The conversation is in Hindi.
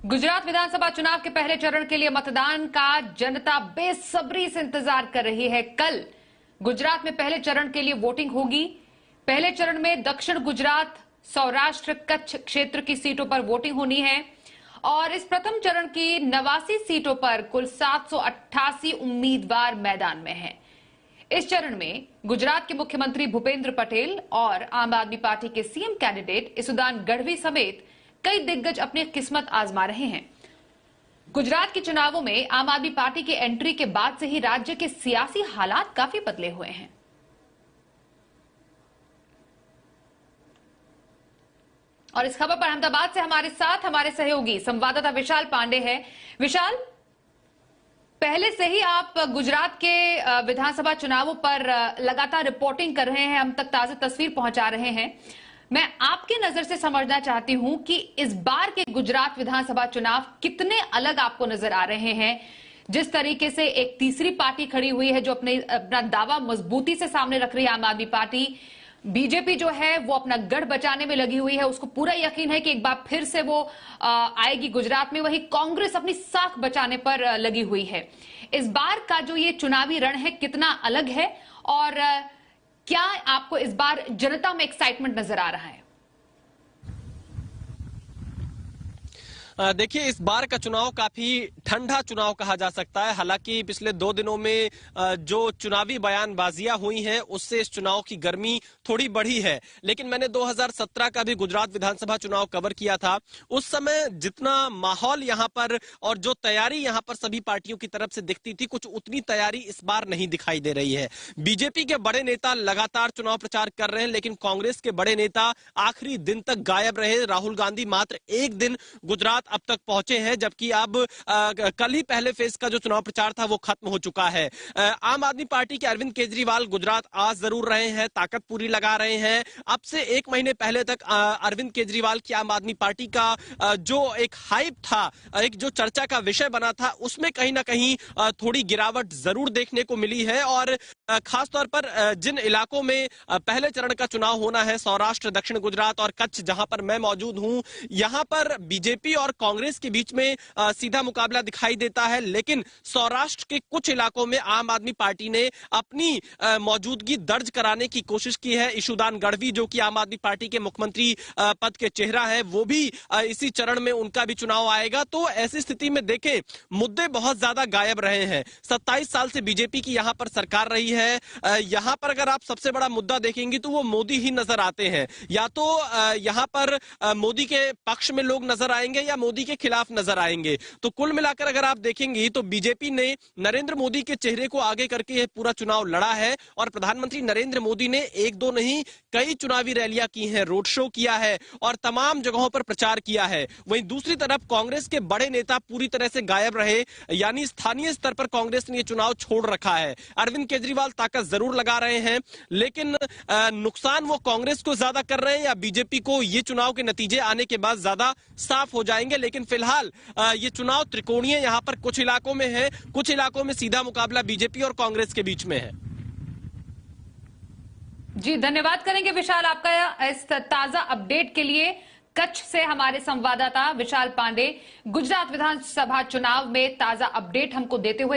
गुजरात विधानसभा चुनाव के पहले चरण के लिए मतदान का जनता बेसब्री से इंतजार कर रही है। कल गुजरात में पहले चरण के लिए वोटिंग होगी। पहले चरण में दक्षिण गुजरात, सौराष्ट्र, कच्छ क्षेत्र की सीटों पर वोटिंग होनी है और इस प्रथम चरण की 89 सीटों पर कुल 788 उम्मीदवार मैदान में हैं। इस चरण में गुजरात के मुख्यमंत्री भूपेंद्र पटेल और आम आदमी पार्टी के सीएम कैंडिडेट इसुदान गढ़वी समेत कई दिग्गज अपनी किस्मत आजमा रहे हैं। गुजरात के चुनावों में आम आदमी पार्टी की एंट्री के बाद से ही राज्य के सियासी हालात काफी बदले हुए हैं। और इस खबर पर अहमदाबाद से हमारे साथ हमारे सहयोगी संवाददाता विशाल पांडे हैं। विशाल, पहले से ही आप गुजरात के विधानसभा चुनावों पर लगातार रिपोर्टिंग कर रहे हैं, हम तक ताजा तस्वीर पहुंचा रहे हैं। मैं आपकी नजर से समझना चाहती हूं कि इस बार के गुजरात विधानसभा चुनाव कितने अलग आपको नजर आ रहे हैं। जिस तरीके से एक तीसरी पार्टी खड़ी हुई है जो अपना दावा मजबूती से सामने रख रही है, आम आदमी पार्टी, बीजेपी जो है वो अपना गढ़ बचाने में लगी हुई है, उसको पूरा यकीन है कि एक बार फिर से वो आएगी गुजरात में। वहीं कांग्रेस अपनी साख बचाने पर लगी हुई है। इस बार का जो ये चुनावी रण है कितना अलग है और क्या आपको इस बार जनता में एक्साइटमेंट नजर आ रहा है? देखिए, इस बार का चुनाव काफी ठंडा चुनाव कहा जा सकता है। हालांकि पिछले 2 दिनों में जो चुनावी बयानबाजियां हुई हैं उससे इस चुनाव की गर्मी थोड़ी बढ़ी है। लेकिन मैंने 2017 का भी गुजरात विधानसभा चुनाव कवर किया था। उस समय जितना माहौल यहां पर और जो तैयारी यहां पर सभी पार्टियों की तरफ से दिखती थी, कुछ उतनी तैयारी इस बार नहीं दिखाई दे रही है। बीजेपी के बड़े नेता लगातार चुनाव प्रचार कर रहे हैं, लेकिन कांग्रेस के बड़े नेता आखिरी दिन तक गायब रहे। राहुल गांधी मात्र एक दिन गुजरात अब तक पहुंचे हैं, जबकि अब कल ही पहले फेज का जो चुनाव प्रचार था वो खत्म हो चुका है। आम आदमी पार्टी के अरविंद केजरीवाल गुजरात आ जरूर रहे हैं, ताकत पूरी लगा रहे हैं। अब से 1 महीने पहले तक अरविंद केजरीवाल की आम आदमी पार्टी का जो एक हाइप था, एक जो चर्चा का विषय बना था, उसमें कहीं ना कहीं थोड़ी गिरावट जरूर देखने को मिली है। और खासतौर पर जिन इलाकों में पहले चरण का चुनाव होना है, सौराष्ट्र, दक्षिण गुजरात और कच्छ, जहां पर मैं मौजूद हूं, यहां पर बीजेपी और कांग्रेस के बीच में सीधा मुकाबला दिखाई देता है। लेकिन सौराष्ट्र के कुछ इलाकों में आम आदमी पार्टी ने अपनी मौजूदगी दर्ज कराने की कोशिश की है। इसुदान गढ़वी, जो कि आम आदमी पार्टी के मुख्यमंत्री पद के चेहरा है, वो भी इसी चरण में उनका भी चुनाव आएगा। तो ऐसी स्थिति में देखें, मुद्दे बहुत ज्यादा गायब रहे हैं। 27 साल से बीजेपी की यहां पर सरकार रही है। यहां पर अगर आप सबसे बड़ा मुद्दा देखेंगे तो वो मोदी ही नजर आते हैं। या तो यहां पर मोदी के पक्ष में लोग नजर आएंगे या मोदी के खिलाफ नजर आएंगे। तो कुल मिलाकर अगर आप देखेंगे तो बीजेपी ने नरेंद्र मोदी के चेहरे को आगे करके यह पूरा चुनाव लड़ा है और प्रधानमंत्री नरेंद्र मोदी ने 1-2 नहीं, कई चुनावी रैलियां की हैं, रोड शो किया है और तमाम जगहों पर प्रचार किया है। वहीं दूसरी तरफ कांग्रेस के बड़े नेता पूरी तरह से गायब रहे, यानी स्थानीय स्तर पर कांग्रेस ने यह चुनाव छोड़ रखा है। अरविंद केजरीवाल ताकत जरूर लगा रहे हैं, लेकिन नुकसान वो कांग्रेस को ज्यादा कर रहे हैं या बीजेपी को, ये चुनाव के नतीजे आने के बाद ज्यादा साफ हो जाएंगे। लेकिन फिलहाल ये चुनाव त्रिकोणीय यहां पर कुछ इलाकों में है, कुछ इलाकों में सीधा मुकाबला बीजेपी और कांग्रेस के बीच में है। जी, धन्यवाद करेंगे विशाल आपका इस ताजा अपडेट के लिए। कच्छ से हमारे संवाददाता विशाल पांडे गुजरात विधानसभा चुनाव में ताजा अपडेट हमको देते हुए